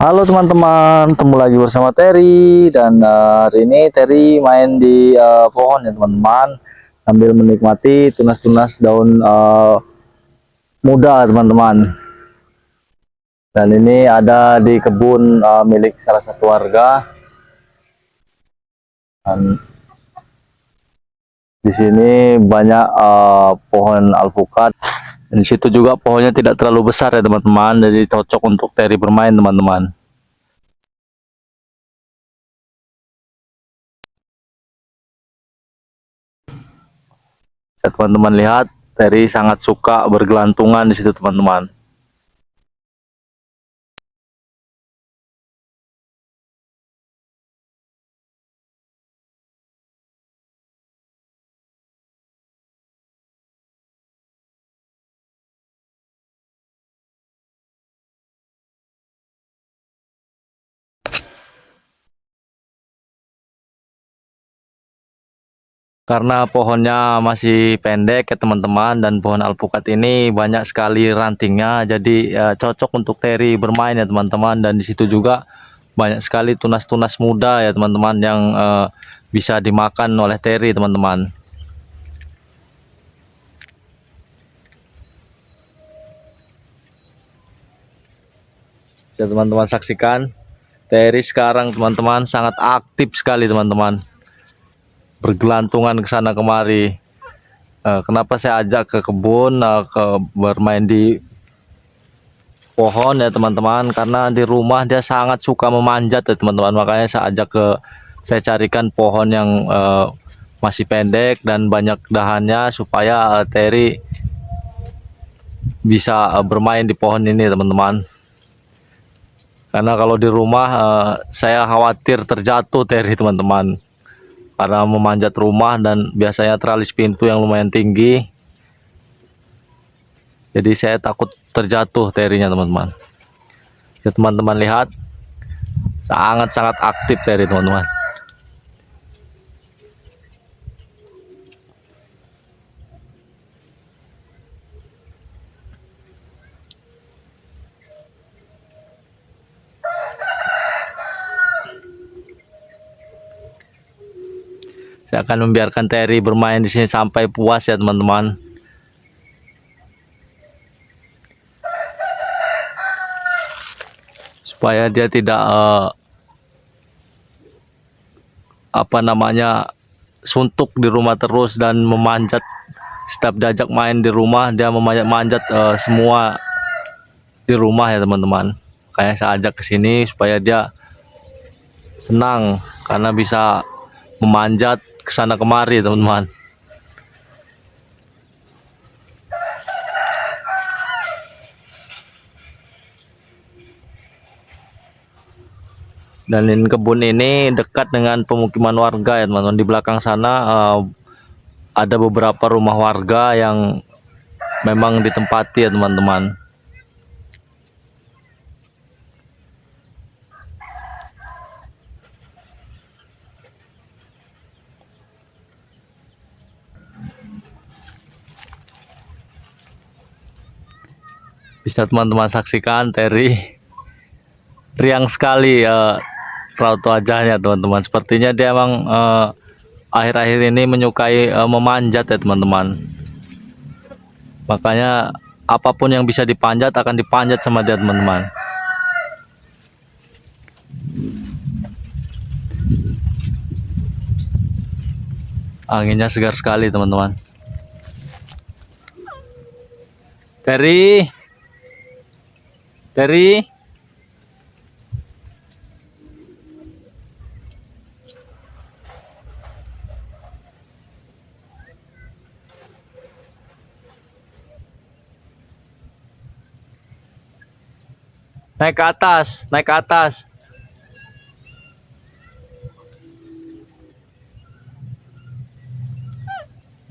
Halo teman-teman, ketemu lagi bersama Terry dan hari ini Terry main di pohon ya teman-teman, sambil menikmati tunas-tunas daun muda teman-teman. Dan ini ada di kebun milik salah satu warga. Dan di sini banyak pohon alpukat. Dan di situ juga pohonnya tidak terlalu besar ya teman-teman, jadi cocok untuk Terry bermain teman-teman. Ya, teman-teman lihat, Terry sangat suka bergelantungan di situ teman-teman. Karena pohonnya masih pendek ya teman-teman, dan pohon alpukat ini banyak sekali rantingnya, jadi cocok untuk Terry bermain ya teman-teman. Dan di situ juga banyak sekali tunas-tunas muda ya teman-teman yang bisa dimakan oleh Terry teman-teman. Ya teman-teman saksikan, Terry sekarang teman-teman sangat aktif sekali teman-teman, bergelantungan ke sana kemari. Kenapa saya ajak ke kebun, ke bermain di pohon ya teman-teman, karena di rumah dia sangat suka memanjat ya teman-teman. Makanya saya carikan pohon yang masih pendek dan banyak dahannya, supaya Terry bisa bermain di pohon ini teman-teman. Karena kalau di rumah saya khawatir terjatuh Terry teman-teman, karena memanjat rumah dan biasanya teralis pintu yang lumayan tinggi, jadi saya takut terjatuh Terry-nya teman-teman. Ya teman-teman lihat, sangat-sangat aktif Terry teman-teman. Saya akan membiarkan Terry bermain di sini sampai puas ya teman-teman. Supaya dia tidak suntuk di rumah terus dan memanjat. Setiap diajak main di rumah dia memanjat-manjat semua di rumah ya teman-teman. Kayak saya ajak ke sini supaya dia senang karena bisa memanjat ke sana kemari teman-teman. Dan kebun ini dekat dengan pemukiman warga ya teman-teman. Di belakang sana ada beberapa rumah warga yang memang ditempati ya teman-teman. Bisa teman-teman saksikan Terry riang sekali raut wajahnya teman-teman. Sepertinya dia emang akhir-akhir ini menyukai memanjat ya teman-teman. Makanya apapun yang bisa dipanjat akan dipanjat sama dia teman-teman. Anginnya segar sekali teman-teman. Terry, Terry, naik ke atas, naik ke atas.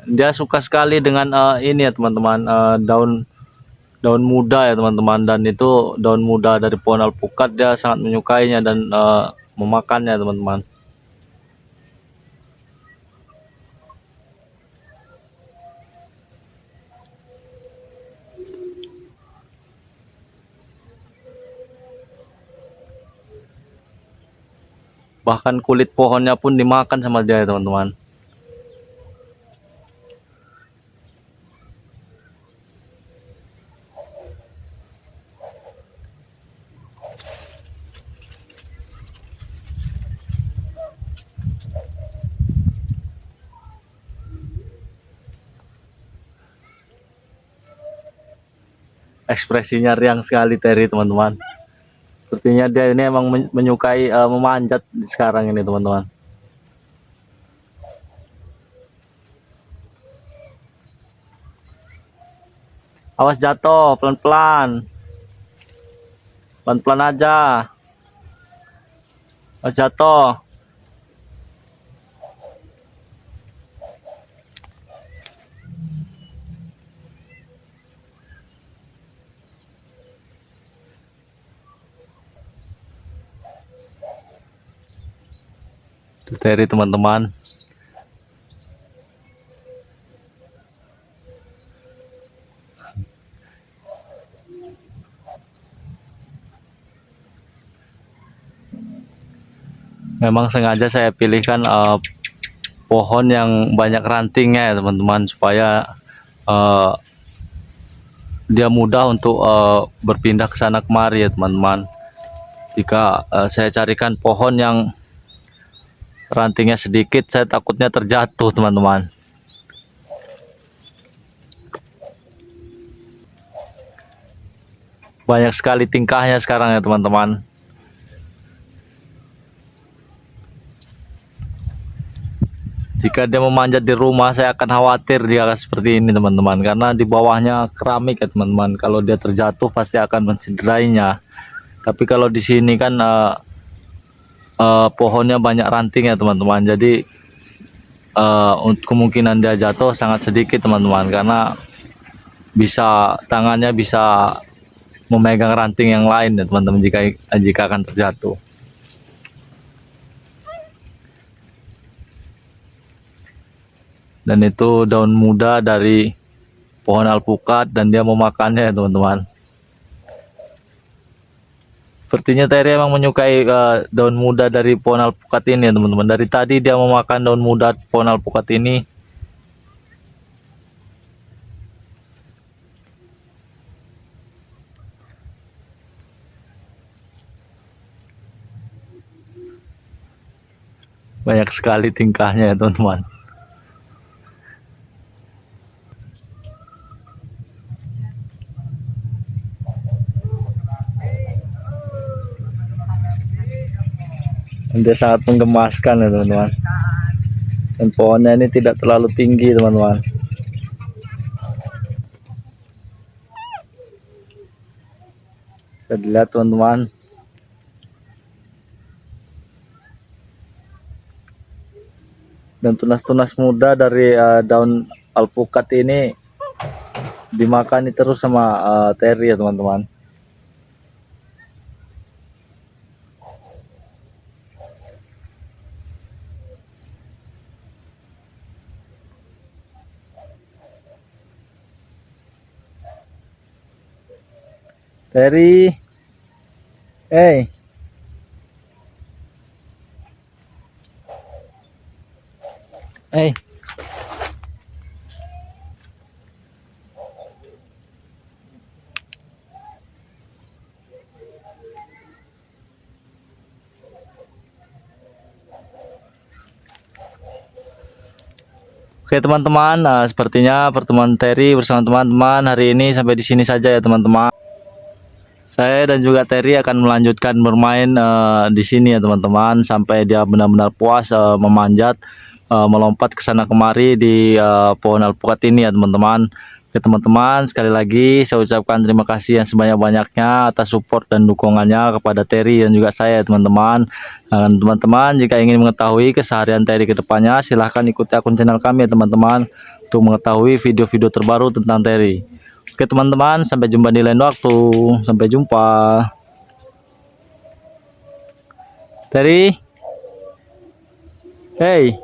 Dia suka sekali dengan ini ya teman-teman, daun muda ya teman-teman. Dan itu daun muda dari pohon alpukat, dia sangat menyukainya dan memakannya teman-teman. Bahkan kulit pohonnya pun dimakan sama dia ya teman-teman. Ekspresinya riang sekali Terry teman-teman. Sepertinya dia ini emang menyukai memanjat sekarang ini teman-teman. Awas jatuh, pelan-pelan. Pelan-pelan aja. Awas jatuh. Tuh Terry teman-teman. Memang sengaja saya pilihkan pohon yang banyak rantingnya ya teman-teman, supaya dia mudah untuk berpindah ke sana kemari ya teman-teman. Jika saya carikan pohon yang rantingnya sedikit, saya takutnya terjatuh teman-teman. Banyak sekali tingkahnya sekarang ya teman-teman. Jika dia memanjat di rumah, saya akan khawatir dia akan seperti ini teman-teman, karena di bawahnya keramik ya teman-teman. Kalau dia terjatuh pasti akan mencederainya. Tapi kalau di sini kan pohonnya banyak ranting ya teman-teman, jadi untuk kemungkinan dia jatuh sangat sedikit teman-teman, karena tangannya bisa memegang ranting yang lain ya teman-teman jika akan terjatuh. Dan itu daun muda dari pohon alpukat dan dia memakannya ya teman-teman. Sepertinya Terry emang menyukai daun muda dari pohon alpukat ini ya teman-teman. Dari tadi dia memakan daun muda pohon alpukat ini. Banyak sekali tingkahnya ya teman-teman. Dia sangat menggemaskan ya teman-teman. Dan pohonnya ini tidak terlalu tinggi teman-teman. Bisa dilihat teman-teman. Dan tunas-tunas muda dari daun alpukat ini dimakani terus sama Terry ya teman-teman. Terry, hey. Hey. Oke teman-teman, sepertinya pertemuan Terry bersama teman-teman hari ini sampai di sini saja ya teman-teman. Saya dan juga Terry akan melanjutkan bermain di sini ya teman-teman, sampai dia benar-benar puas memanjat, melompat ke sana kemari di pohon alpukat ini ya teman-teman. Oke teman-teman, sekali lagi saya ucapkan terima kasih yang sebanyak-banyaknya atas support dan dukungannya kepada Terry dan juga saya teman-teman. Dan teman-teman jika ingin mengetahui keseharian Terry ke depannya, silahkan ikuti akun channel kami ya teman-teman, untuk mengetahui video-video terbaru tentang Terry. Oke teman-teman, sampai jumpa di lain waktu. Sampai jumpa. Terry, hey.